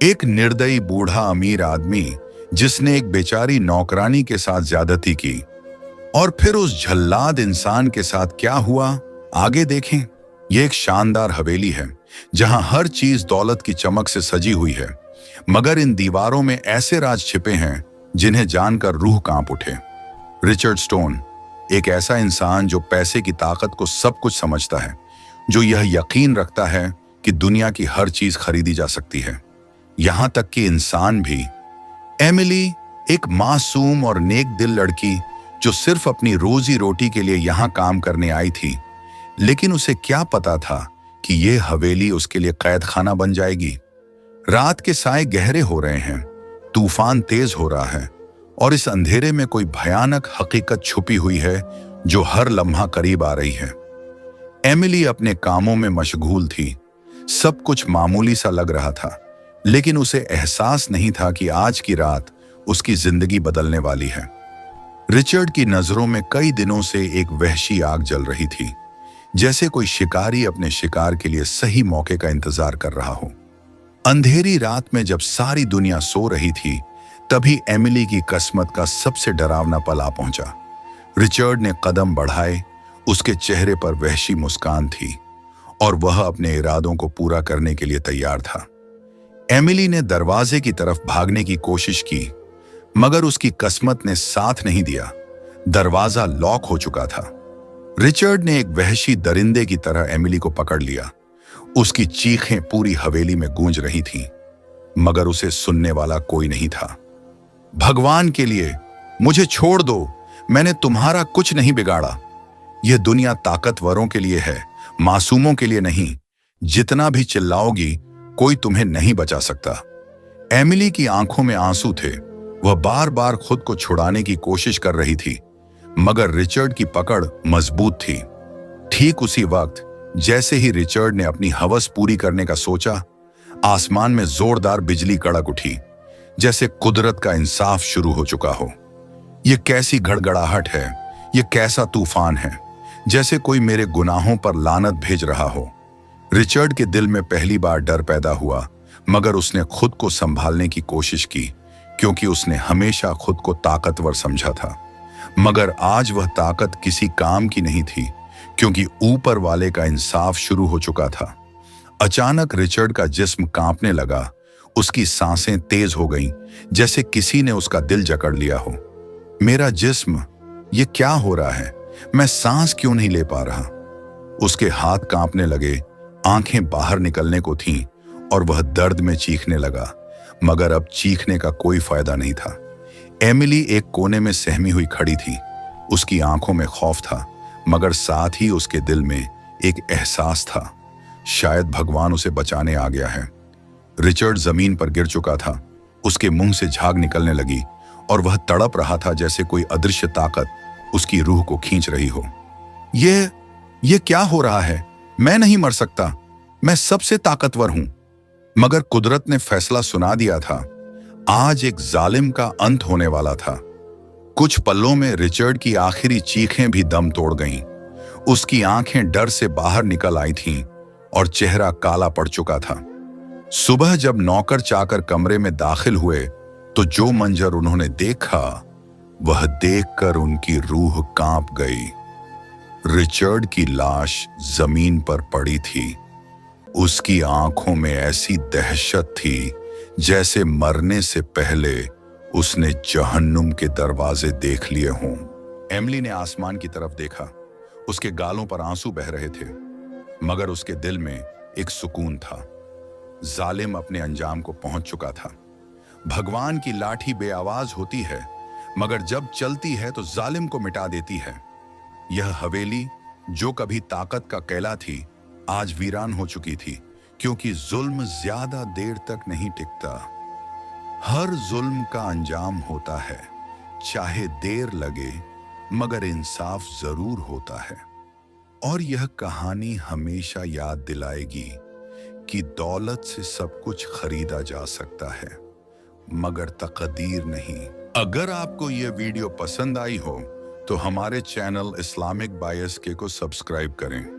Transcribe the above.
एक निर्दयी बूढ़ा अमीर आदमी जिसने एक बेचारी नौकरानी के साथ ज्यादती की, और फिर उस झल्लाद इंसान के साथ क्या हुआ, आगे देखें। यह एक शानदार हवेली है जहां हर चीज दौलत की चमक से सजी हुई है, मगर इन दीवारों में ऐसे राज छिपे हैं जिन्हें जानकर रूह कांप उठे। रिचर्ड स्टोन, एक ऐसा इंसान जो पैसे की ताकत को सब कुछ समझता है, जो यह यकीन रखता है कि दुनिया की हर चीज खरीदी जा सकती है, यहां तक कि इंसान भी। एमिली, एक मासूम और नेक दिल लड़की जो सिर्फ अपनी रोजी रोटी के लिए यहां काम करने आई थी, लेकिन उसे क्या पता था कि यह हवेली उसके लिए कैद खाना बन जाएगी। रात के साए गहरे हो रहे हैं, तूफान तेज हो रहा है, और इस अंधेरे में कोई भयानक हकीकत छुपी हुई है जो हर लम्हा करीब आ रही है। एमिली अपने कामों में मशगूल थी। सब कुछ मामूली सा लग रहा था, लेकिन उसे एहसास नहीं था कि आज की रात उसकी जिंदगी बदलने वाली है। रिचर्ड की नजरों में कई दिनों से एक वहशी आग जल रही थी, जैसे कोई शिकारी अपने शिकार के लिए सही मौके का इंतजार कर रहा हो। अंधेरी रात में जब सारी दुनिया सो रही थी, तभी एमिली की किस्मत का सबसे डरावना पल आ पहुंचा। रिचर्ड ने कदम बढ़ाए, उसके चेहरे पर वहशी मुस्कान थी और वह अपने इरादों को पूरा करने के लिए तैयार था। एमिली ने दरवाजे की तरफ भागने की कोशिश की, मगर उसकी किस्मत ने साथ नहीं दिया। दरवाजा लॉक हो चुका था। रिचर्ड ने एक वहशी दरिंदे की तरह एमिली को पकड़ लिया। उसकी चीखें पूरी हवेली में गूंज रही थीं, मगर उसे सुनने वाला कोई नहीं था। भगवान के लिए मुझे छोड़ दो, मैंने तुम्हारा कुछ नहीं बिगाड़ा। यह दुनिया ताकतवरों के लिए है, मासूमों के लिए नहीं। जितना भी चिल्लाओगी, कोई तुम्हें नहीं बचा सकता। एमिली की आंखों में आंसू थे। वह बार बार खुद को छुड़ाने की कोशिश कर रही थी, मगर रिचर्ड की पकड़ मजबूत थी। ठीक उसी वक्त, जैसे ही रिचर्ड ने अपनी हवस पूरी करने का सोचा, आसमान में जोरदार बिजली कड़क उठी, जैसे कुदरत का इंसाफ शुरू हो चुका हो। यह कैसी गड़गड़ाहट है, यह कैसा तूफान है, जैसे कोई मेरे गुनाहों पर लानत भेज रहा हो। रिचर्ड के दिल में पहली बार डर पैदा हुआ, मगर उसने खुद को संभालने की कोशिश की, क्योंकि उसने हमेशा खुद को ताकतवर समझा था। मगर आज वह ताकत किसी काम की नहीं थी, क्योंकि ऊपर वाले का इंसाफ शुरू हो चुका था। अचानक रिचर्ड का जिस्म कांपने लगा। उसकी सांसें तेज हो गईं, जैसे किसी ने उसका दिल जकड़ लिया हो। मेरा जिस्म, ये क्या हो रहा है? मैं सांस क्यों नहीं ले पा रहा? उसके हाथ कांपने लगे, आंखें बाहर निकलने को थीं, और वह दर्द में चीखने लगा, मगर अब चीखने का कोई फायदा नहीं था। एमिली एक कोने में सहमी हुई खड़ी थी। उसकी आंखों में खौफ था, मगर साथ ही उसके दिल में एक एहसास था, शायद भगवान उसे बचाने आ गया है। रिचर्ड जमीन पर गिर चुका था। उसके मुंह से झाग निकलने लगी, और वह तड़प रहा था जैसे कोई अदृश्य ताकत उसकी रूह को खींच रही हो। ये क्या हो रहा है? मैं नहीं मर सकता, मैं सबसे ताकतवर हूं। मगर कुदरत ने फैसला सुना दिया था। आज एक जालिम का अंत होने वाला था। कुछ पलों में रिचर्ड की आखिरी चीखें भी दम तोड़ गईं। उसकी आंखें डर से बाहर निकल आई थीं, और चेहरा काला पड़ चुका था। सुबह जब नौकर चाकर कमरे में दाखिल हुए, तो जो मंजर उन्होंने देखा, वह देखकर उनकी रूह कांप गई। रिचर्ड की लाश जमीन पर पड़ी थी। उसकी आंखों में ऐसी दहशत थी जैसे मरने से पहले उसने जहन्नुम के दरवाजे देख लिए हों। एमिली ने आसमान की तरफ देखा। उसके गालों पर आंसू बह रहे थे, मगर उसके दिल में एक सुकून था। जालिम अपने अंजाम को पहुंच चुका था। भगवान की लाठी बेआवाज होती है, मगर जब चलती है तो जालिम को मिटा देती है। यह हवेली, जो कभी ताकत का कैला थी, आज वीरान हो चुकी थी, क्योंकि जुल्म ज्यादा देर तक नहीं टिकता। हर जुल्म का अंजाम होता है, चाहे देर लगे, मगर इंसाफ जरूर होता है। और यह कहानी हमेशा याद दिलाएगी कि दौलत से सब कुछ खरीदा जा सकता है, मगर तकदीर नहीं। अगर आपको यह वीडियो पसंद आई हो, तो हमारे चैनल इस्लामिक बायस के को सब्सक्राइब करें।